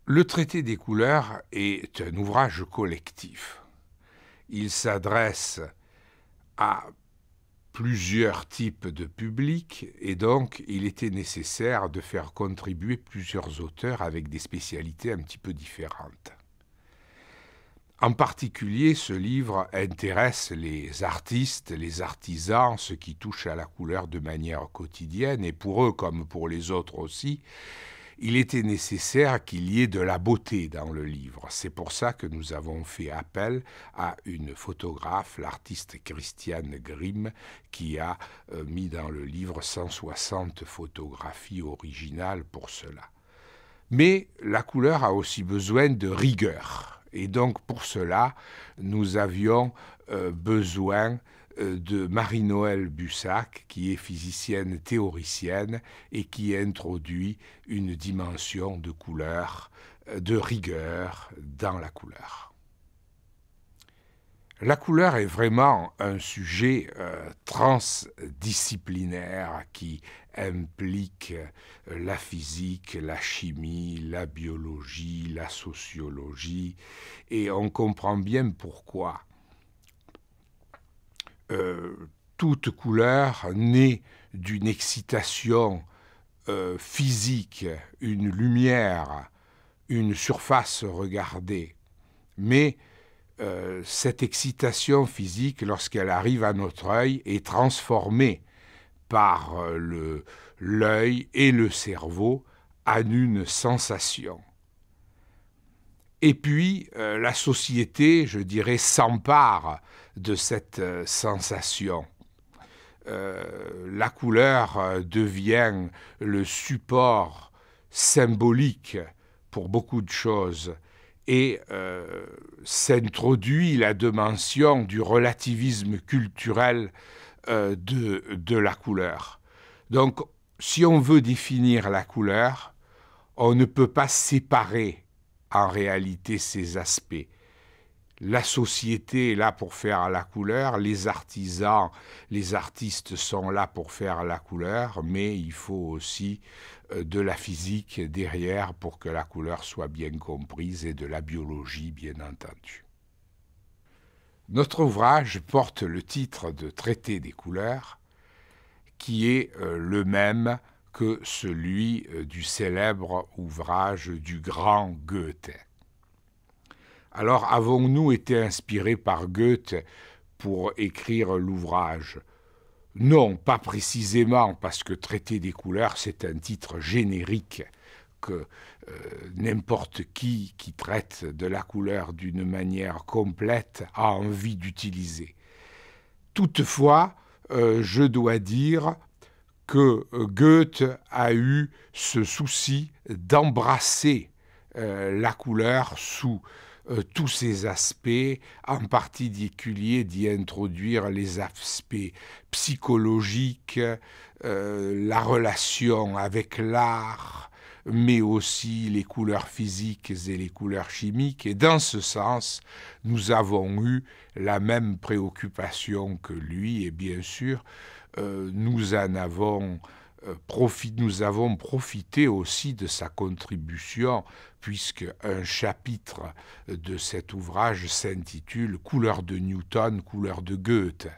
Le traité des couleurs est un ouvrage collectif. Il s'adresse à plusieurs types de publics et donc il était nécessaire de faire contribuer plusieurs auteurs avec des spécialités un petit peu différentes. En particulier, ce livre intéresse les artistes, les artisans, ceux qui touchent à la couleur de manière quotidienne, et pour eux, comme pour les autres aussi, il était nécessaire qu'il y ait de la beauté dans le livre. C'est pour ça que nous avons fait appel à une photographe, l'artiste Christiane Grimm, qui a mis dans le livre 160 photographies originales pour cela. Mais la couleur a aussi besoin de rigueur. Et donc pour cela, nous avions besoin de Marie-Noëlle Bussac, qui est physicienne théoricienne et qui introduit une dimension de couleur, de rigueur dans la couleur. La couleur est vraiment un sujet transdisciplinaire qui implique la physique, la chimie, la biologie, la sociologie, et on comprend bien pourquoi. Toute couleur naît d'une excitation physique, une lumière, une surface regardée. Mais cette excitation physique, lorsqu'elle arrive à notre œil, est transformée par l'œil et le cerveau en une sensation. Et puis, la société, je dirais, s'empare de cette sensation. La couleur devient le support symbolique pour beaucoup de choses et s'introduit la dimension du relativisme culturel de la couleur. Donc, si on veut définir la couleur, on ne peut pas séparer en réalité ces aspects. La société est là pour faire la couleur, les artisans, les artistes sont là pour faire la couleur, mais il faut aussi de la physique derrière pour que la couleur soit bien comprise et de la biologie, bien entendu. Notre ouvrage porte le titre de Traité des couleurs, qui est le même que celui du célèbre ouvrage du grand Goethe. Alors, avons-nous été inspirés par Goethe pour écrire l'ouvrage? Non, pas précisément, parce que Traité des couleurs, c'est un titre générique que n'importe qui traite de la couleur d'une manière complète a envie d'utiliser. Toutefois, je dois dire que Goethe a eu ce souci d'embrasser la couleur sous tous ces aspects, en particulier d'y introduire les aspects psychologiques, la relation avec l'art, mais aussi les couleurs physiques et les couleurs chimiques. Et dans ce sens, nous avons eu la même préoccupation que lui, et bien sûr, nous avons profité aussi de sa contribution, puisque un chapitre de cet ouvrage s'intitule « Couleurs de Newton, couleurs de Goethe ».